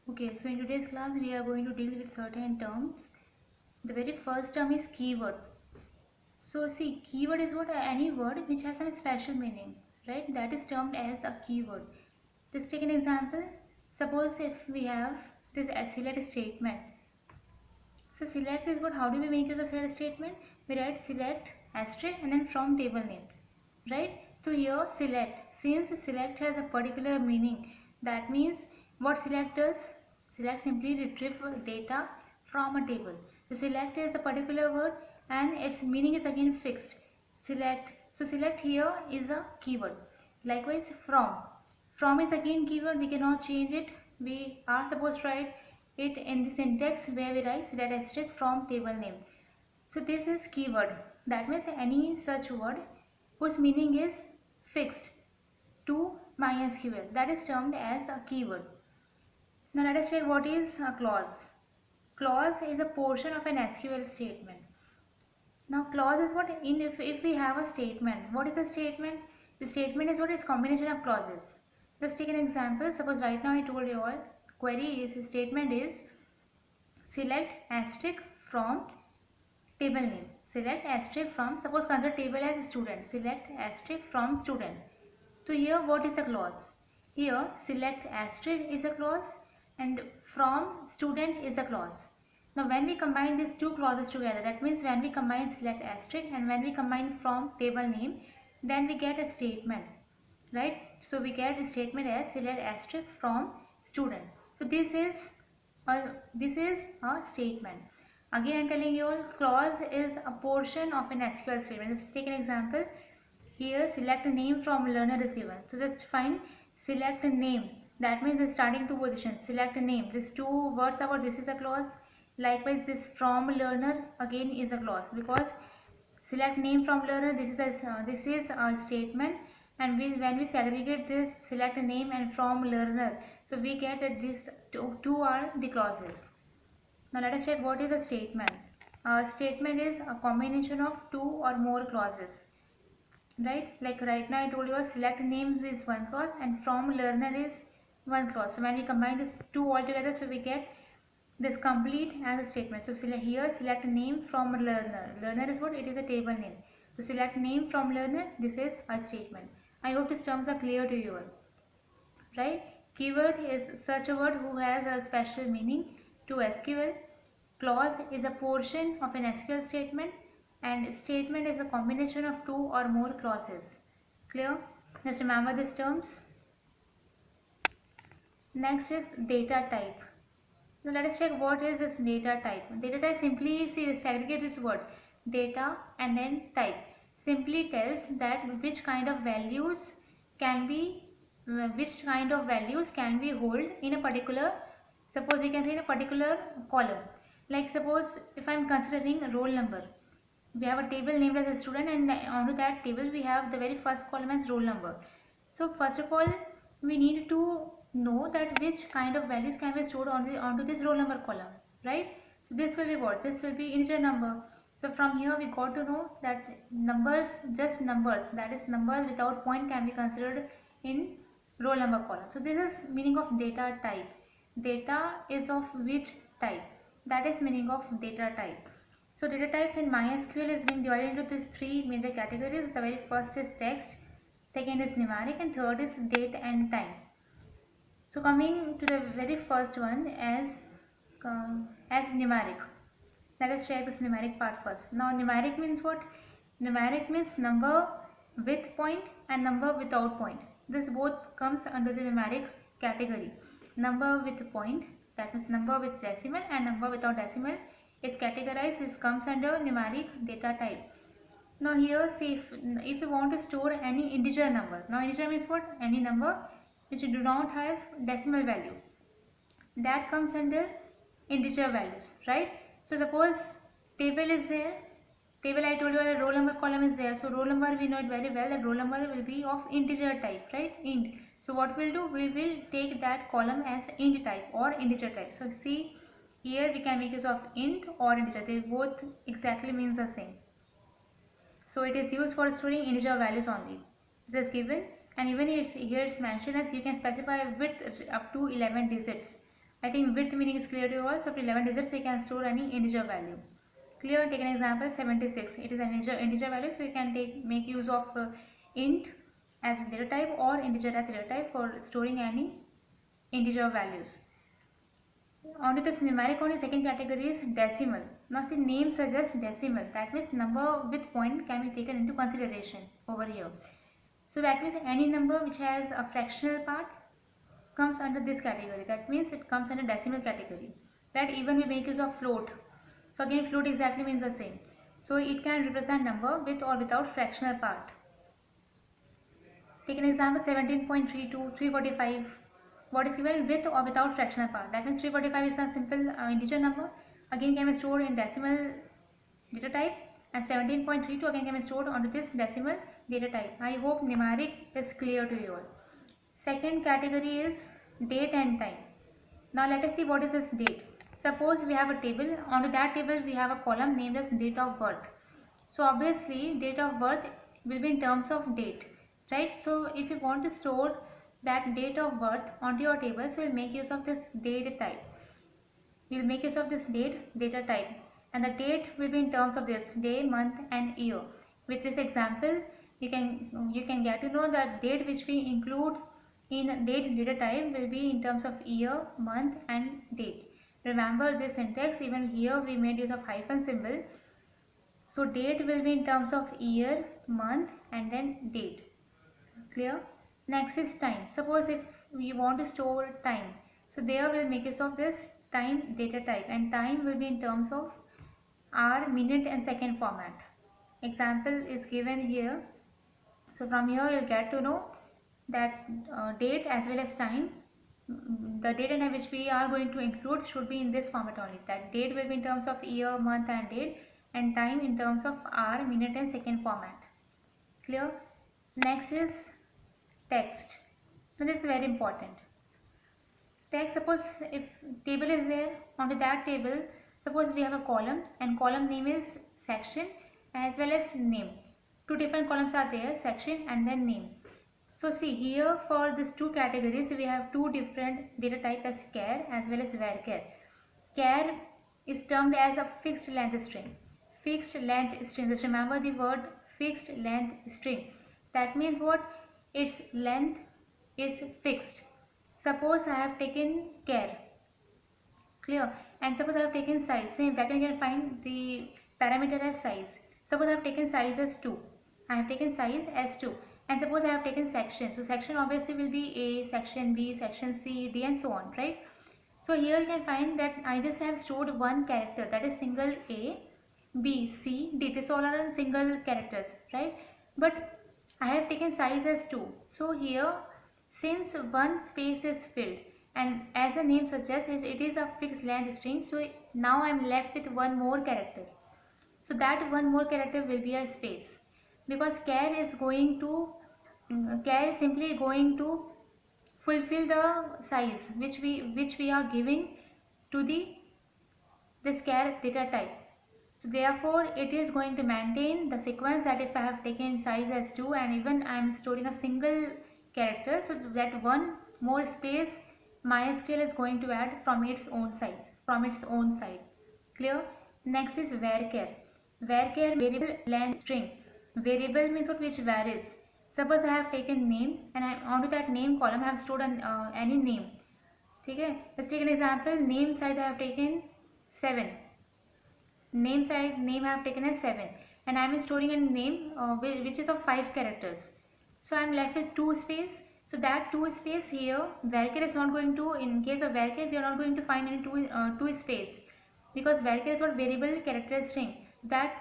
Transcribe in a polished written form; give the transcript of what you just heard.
Okay, so in today's class we are going to deal with certain terms. The very first term is keyword. So see, keyword is what? Any word which has some special meaning, right? That is termed as a keyword. Just take an example. Suppose if we have this select statement. So select is what? How do we make use of select statement? We write select asterisk and then from table name, right? So here select, since select has a particular meaning, that means what select does? Select simply retrieve data from a table. So select is a particular word and its meaning is again fixed. Select. So select here is a keyword. Likewise from. From is again keyword. We cannot change it. We are supposed to write it in the syntax where we write select asterisk from table name. So this is keyword. That means any such word whose meaning is fixed to MySQL. That is termed as a keyword. Now let us check what is a clause. Clause is a portion of an SQL statement. Now clause is what? If we have a statement, what is a statement? The statement is what is combination of clauses. Let's take an example. Suppose right now I told you all query is statement is select asterisk from table name. Select asterisk from, suppose consider table as student. Select asterisk from student. So here what is a clause? Here select asterisk is a clause and from student is a clause. Now when we combine these two clauses together, that means when we combine select asterisk and when we combine from table name, then we get a statement, right? So we get a statement as select asterisk from student. So this is a statement. Again I am telling you all, clause is a portion of an SQL statement. Let's take an example. Here select a name from learner is given. So just find select a name. That means the starting two positions. Select a name. These two words about this is a clause. Likewise this from learner again is a clause, because select name from learner, this is a statement, and when we segregate this select name and from learner, so we get that these two are the clauses. Now let us check what is a statement. A statement is a combination of two or more clauses, right? Like right now I told you select name is one clause and from learner is one clause. So when we combine these two all together, so we get this complete as a statement. So here select name from learner. Learner is what? It is a table name. So select name from learner. This is a statement. I hope these terms are clear to you all, right? Keyword is such a word who has a special meaning to SQL. Clause is a portion of an SQL statement, and statement is a combination of two or more clauses. Clear? Just remember these terms. Next is data type. Now let us check what is this data type. Data type simply segregate this word data and then type. Simply tells that which kind of values can be hold in a particular, suppose you can say in a particular column. Like suppose if I am considering a roll number, we have a table named as a student, and onto that table we have the very first column as roll number. So first of all we need to know that which kind of values can be stored onto this roll number column, right? So this will be what? This will be integer number. So from here we got to know that numbers, just numbers, that is numbers without point, can be considered in roll number column. So this is meaning of data type. Data is of which type? That is meaning of data type. So data types in MySQL is being divided into these three major categories. The very first is text, second is numeric, and third is date and time. So coming to the very first one as numeric. Let us check this numeric part first. Now numeric means what? Numeric means number with point and number without point. This both comes under the numeric category. Number with point, that means number with decimal, and number without decimal is categorized, is comes under numeric data type. Now here say if you want to store any integer number. Now integer means what? Any number which do not have decimal value. That comes under integer values, right? So suppose table is there. Table, I told you a roll number column is there. So roll number, we know it very well that roll number will be of integer type, right? Int. So what we'll do, we will take that column as int type or integer type. So see here we can make use of int or integer. They both exactly means the same. So it is used for storing integer values only. This given, and even here it's mentioned as you can specify width up to 11 digits. I think width meaning is clear to you all. So up to 11 digits you can store any integer value. Clear? Take an example 76. It is an integer value, so you can make use of int as data type or integer as data type for storing any integer values. Onto this numeric only, second category is decimal. Now see, name suggests decimal. That means number with point can be taken into consideration over here. So that means any number which has a fractional part comes under this category. That means it comes under decimal category. That even we make use of float. So again, float exactly means the same. So it can represent number with or without fractional part. Take an example 17.32, 345. What is given with or without fractional part? That means 345 is a simple integer number. Again can be stored in decimal data type, and 17.32 again can be stored onto this decimal data type. I hope numeric is clear to you all. Second category is date and time. Now let us see what is this date. Suppose we have a table. Onto that table we have a column named as date of birth. So obviously date of birth will be in terms of date, right? So if you want to store that date of birth onto your table, so we'll make use of this date type. We'll make use of this data type, and the date will be in terms of this day, month and year. With this example, you can get to know that date which we include in date data type will be in terms of year, month and date. Remember this syntax, even here we made use of hyphen symbol. So date will be in terms of year, month and then date. Clear? Next is time. Suppose if we want to store time, so there we'll make use of this time data type, and time will be in terms of hour, minute and second format. Example is given here. So from here you'll get to know that date as well as time, the date and time which we are going to include should be in this format only. That date will be in terms of year, month and date, and time in terms of hour, minute and second format. Clear? Next is text. Now this is very important. Text, suppose if table is there, onto that table suppose we have a column, and column name is section as well as name. Two different columns are there, section and then name. So see here, for these two categories we have two different data type as char as well as varchar. Char is termed as a fixed length string. Fixed length string, just remember the word fixed length string. That means what? Its length is fixed. Suppose I have taken char, clear, and suppose I have taken size. Same bracket you can find the parameter as size. Suppose I have taken size as 2. I have taken size as 2. And suppose I have taken section. So section obviously will be A, section B, section C, D and so on, right? So here you can find that I just have stored one character, that is single A, B, C, D. This all are single characters, right? But I have taken size as 2. So here, since one space is filled, and as the name suggests, it is a fixed length string, so now I am left with one more character. So that one more character will be a space, because char is simply going to fulfill the size which we are giving to this char data type. So therefore it is going to maintain the sequence that if I have taken size as 2 and even I am storing a single character, so that one more space MySQL is going to add from its own side. Clear? Next is varchar. Varchar, variable length string. Variable means what? Which varies. Suppose I have taken name, and onto that name column I have stored any name. Okay? Let's take an example. Name size I have taken 7. Name I have taken as 7, and I am storing a name which is of 5 characters. So I am left with 2 space. So that 2 space here, varchar is not going to, in case of varchar we are not going to find any 2 space, because varchar is what? Variable character string. That